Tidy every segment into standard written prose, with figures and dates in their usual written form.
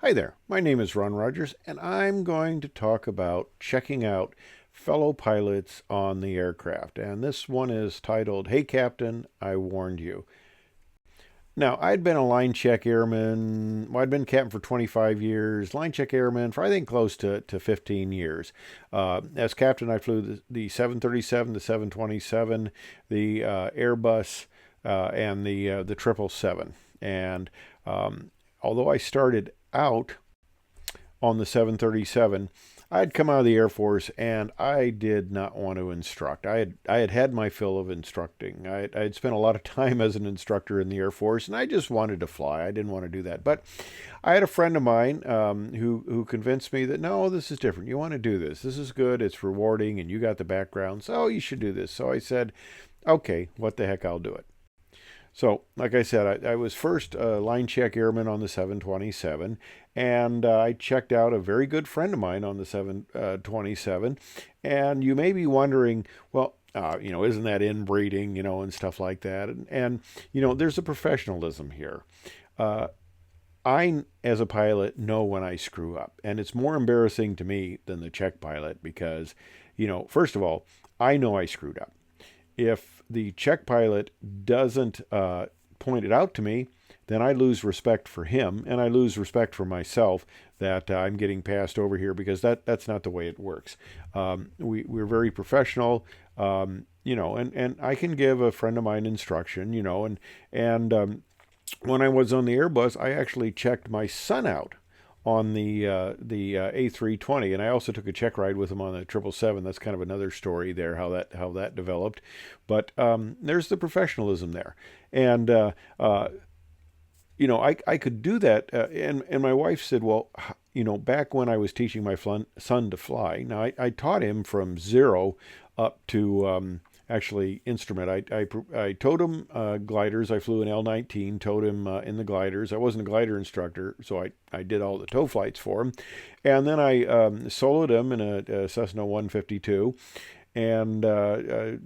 Hi there, my name is Ron Rogers, and I'm going to talk about checking out fellow pilots on the aircraft. And this one is titled, Hey Captain, I Warned You. Now, I'd been a line check airman, I'd been captain for 25 years, line check airman for I think close to 15 years. As captain, I flew the 737, the 727, the Airbus, and the 777. And although I started out on the 737, I'd come out of the Air Force and I did not want to instruct. I had my fill of instructing. I had spent a lot of time as an instructor in the Air Force, and I just wanted to fly. I didn't want to do that. But I had a friend of mine who convinced me that no, this is different. You want to do this. This is good. It's rewarding, and you got the background, so you should do this. So I said, okay, what the heck, I'll do it. So, like I said, I was first line check airman on the 727, and I checked out a very good friend of mine on the 727. And you may be wondering, well, isn't that inbreeding, and stuff like that? And there's a professionalism here. I, as a pilot, know when I screw up, and it's more embarrassing to me than the check pilot because, first of all, I know I screwed up. If the check pilot doesn't point it out to me, then I lose respect for him and I lose respect for myself that I'm getting passed over here because that's not the way it works. We're very professional, and I can give a friend of mine instruction, and when I was on the Airbus, I actually checked my son out on the A320, and I also took a check ride with him on the 777. That's kind of another story there, how that developed. But there's the professionalism there, and I could do that. And my wife said, well, back when I was teaching my son to fly, now I taught him from zero up to actually instrument. I towed him gliders. I flew an L-19, towed him in the gliders. I wasn't a glider instructor, so I did all the tow flights for him. And then I soloed him in a Cessna 152 and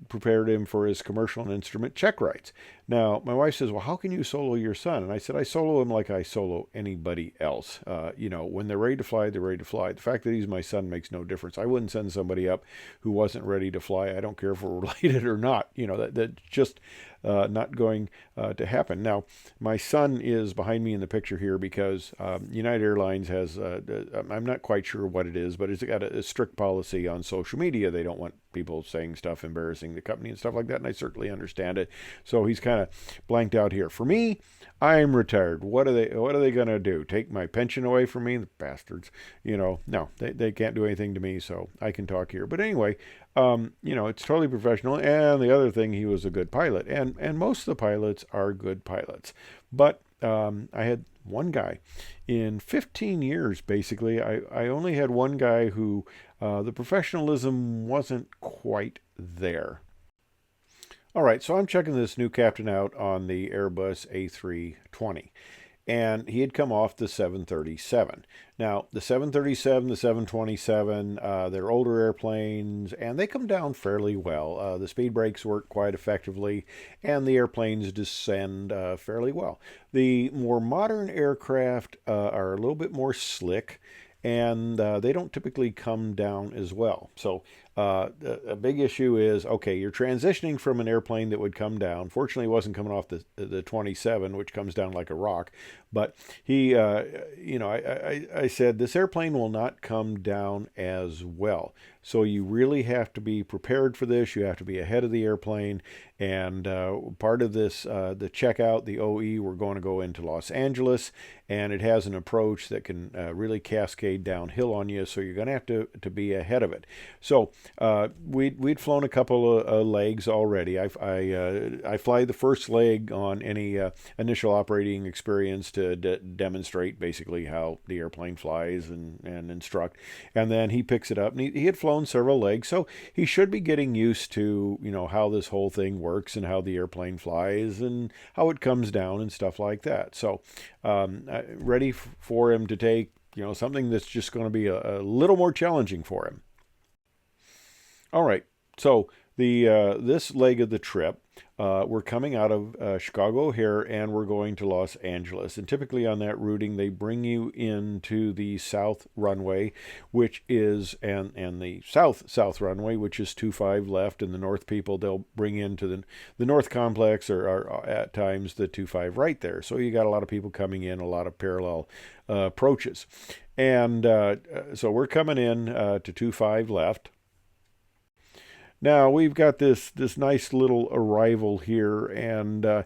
prepared him for his commercial and instrument check rides. Now, my wife says, well, how can you solo your son? And I said, I solo him like I solo anybody else. When they're ready to fly, they're ready to fly. The fact that he's my son makes no difference. I wouldn't send somebody up who wasn't ready to fly. I don't care if we're related or not. That's just not going to happen. Now, my son is behind me in the picture here because United Airlines has, I'm not quite sure what it is, but it's got a strict policy on social media. They don't want people saying stuff embarrassing the company and stuff like that, and I certainly understand it. So he's kind of blanked out here. For me, I'm retired. What are they going to do? Take my pension away from me? The bastards. No, they can't do anything to me, so I can talk here. But anyway, it's totally professional. And the other thing, he was a good pilot. And most of the pilots are good pilots. But I had one guy. In 15 years, basically, I only had one guy who the professionalism wasn't quite there. All right, so I'm checking this new captain out on the Airbus A320, and he had come off the 737. Now, the 737, the 727, they're older airplanes, and they come down fairly well. The speed brakes work quite effectively, and the airplanes descend fairly well. The more modern aircraft are a little bit more slick, and they don't typically come down as well. So a big issue is, okay, you're transitioning from an airplane that would come down. Fortunately, it wasn't coming off the 27, which comes down like a rock. But I said, this airplane will not come down as well. So you really have to be prepared for this. You have to be ahead of the airplane. And part of this, the checkout, the OE, we're going to go into Los Angeles, and it has an approach that can really cascade downhill on you. So you're going to have to be ahead of it. So we'd flown a couple of legs already. I fly the first leg on any initial operating experience to demonstrate basically how the airplane flies and instruct. And then he picks it up, and he had flown several legs, so he should be getting used to how this whole thing works and how the airplane flies and how it comes down and stuff like that. So ready for him to take something that's just going to be a little more challenging for him. All right, so this leg of the trip, we're coming out of Chicago O'Hare and we're going to Los Angeles. And typically on that routing, they bring you into the south runway, which is and the south runway, which is 25 left, and the north people they'll bring into the north complex or at times the 25 right there. So you got a lot of people coming in, a lot of parallel approaches, and so we're coming in to 25 left. Now we've got this nice little arrival here, and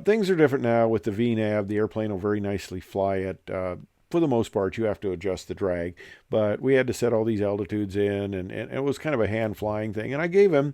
things are different now with the VNAV. The airplane will very nicely fly it. For the most part, you have to adjust the drag, but we had to set all these altitudes in, and it was kind of a hand flying thing. And I gave him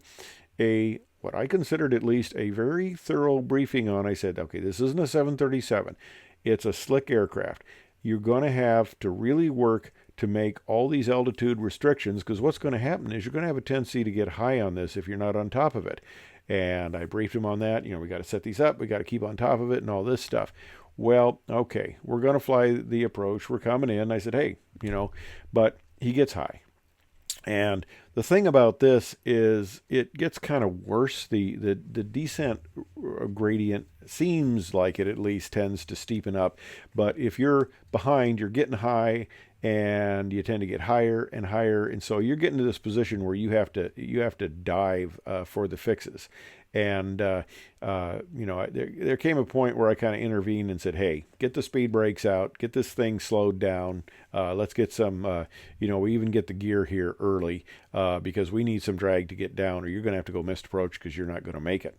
a what I considered at least a very thorough briefing on. I said, okay, this isn't a 737; it's a slick aircraft. You're going to have to really work to make all these altitude restrictions, because what's going to happen is you're going to have a tendency to get high on this if you're not on top of it. And I briefed him on that. We got to set these up, we got to keep on top of it and all this stuff. Well, okay, we're going to fly the approach, we're coming in. I said, hey, but he gets high. And the thing about this is it gets kind of worse. The descent gradient seems like it at least tends to steepen up. But if you're behind, you're getting high, and you tend to get higher and higher. And so you're getting to this position where you have to dive for the fixes. And there came a point where I kind of intervened and said, hey, get the speed brakes out, get this thing slowed down. Let's get some, we even get the gear here early because we need some drag to get down, or you're going to have to go missed approach because you're not going to make it.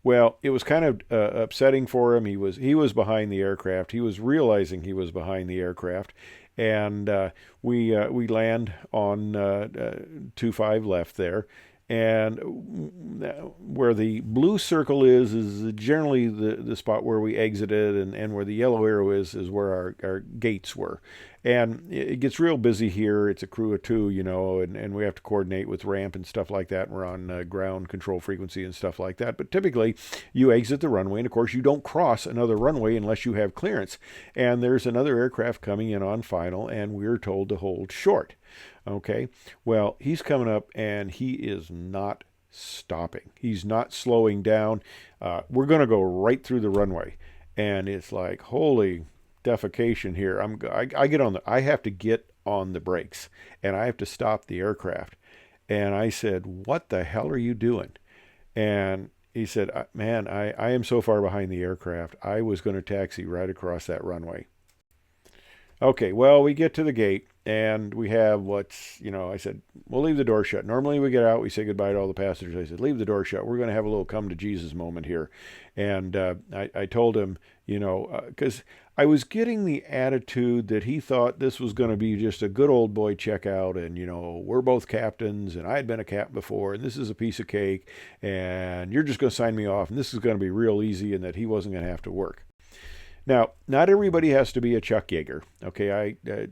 Well, it was kind of upsetting for him. He was behind the aircraft. He was realizing he was behind the aircraft, and we land on 25 left there. And where the blue circle is generally the spot where we exited, and where the yellow arrow is where our gates were. And it gets real busy here. It's a crew of two, and we have to coordinate with ramp and stuff like that. We're on ground control frequency and stuff like that. But typically, you exit the runway, and of course, you don't cross another runway unless you have clearance. And there's another aircraft coming in on final, and we're told to hold short. Okay, well, he's coming up, and he is not stopping. He's not slowing down. We're going to go right through the runway, and it's like, holy defecation here. I have to get on the brakes, and I have to stop the aircraft. And I said, what the hell are you doing? And he said, man, I am so far behind the aircraft. I was going to taxi right across that runway. Okay, well, we get to the gate, and we have I said, we'll leave the door shut. Normally we get out, we say goodbye to all the passengers. I said, leave the door shut. We're going to have a little come to Jesus moment here. And I told him, because I was getting the attitude that he thought this was going to be just a good old boy checkout, and, we're both captains, and I had been a captain before, and this is a piece of cake, and you're just going to sign me off, and this is going to be real easy, and that he wasn't going to have to work. Now, not everybody has to be a Chuck Yeager. Okay, I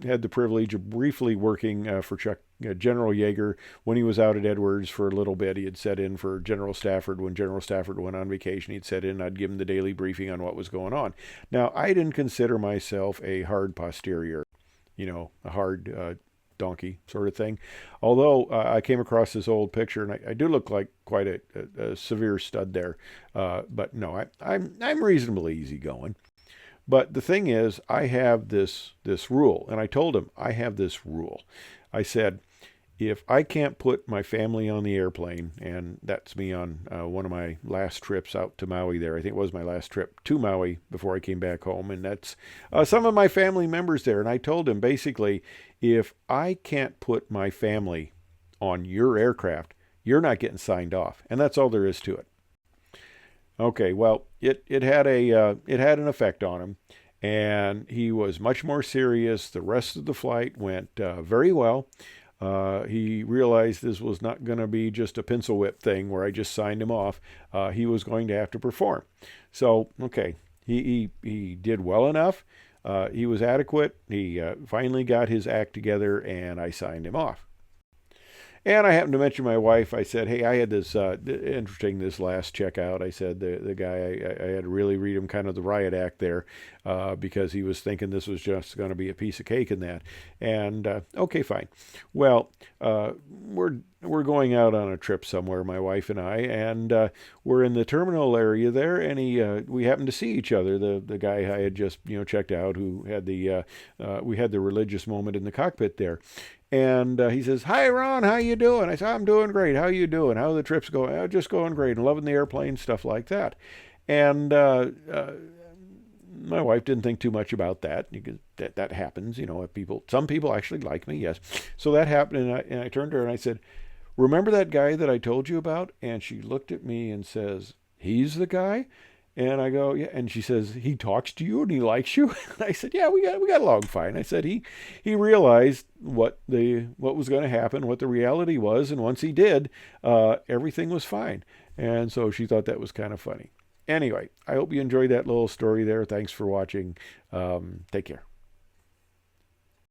had the privilege of briefly working for General Yeager when he was out at Edwards for a little bit. He had set in for General Stafford when General Stafford went on vacation. He'd set in, I'd give him the daily briefing on what was going on. Now, I didn't consider myself a hard posterior, a hard donkey sort of thing. Although I came across this old picture, and I do look like quite a severe stud there. But no, I'm reasonably easygoing. But the thing is, I have this rule, and I told him I have this rule. I said, if I can't put my family on the airplane, and that's me on one of my last trips out to Maui there. I think it was my last trip to Maui before I came back home, and that's some of my family members there. And I told him, basically, if I can't put my family on your aircraft, you're not getting signed off. And that's all there is to it. Okay, well, it had an effect on him, and he was much more serious. The rest of the flight went very well. He realized this was not going to be just a pencil whip thing where I just signed him off. He was going to have to perform. So, okay, he did well enough. He was adequate. He finally got his act together, and I signed him off. And I happened to mention my wife. I said, "Hey, I had this interesting this last checkout." I said the guy I had to really read him kind of the riot act there because he was thinking this was just going to be a piece of cake in that. And okay, fine. Well, we're going out on a trip somewhere, my wife and I, and we're in the terminal area there, and we happened to see each other. The guy I had just checked out, who had we had the religious moment in the cockpit there. And he says, "Hi, Ron, how you doing?" I said, "I'm doing great. How you doing? How are the trips going?" "Oh, just going great and loving the airplane," stuff like that. And my wife didn't think too much about that because that happens. Some people actually like me, yes. So that happened, and I turned to her and I said, "Remember that guy that I told you about?" And she looked at me and says, "He's the guy?" And I go, "Yeah." And she says, "He talks to you and he likes you?" And I said, "Yeah, we got along fine." I said he realized what was going to happen, what the reality was, and once he did, everything was fine. And so she thought that was kind of funny. Anyway, I hope you enjoyed that little story there. Thanks for watching. Take care.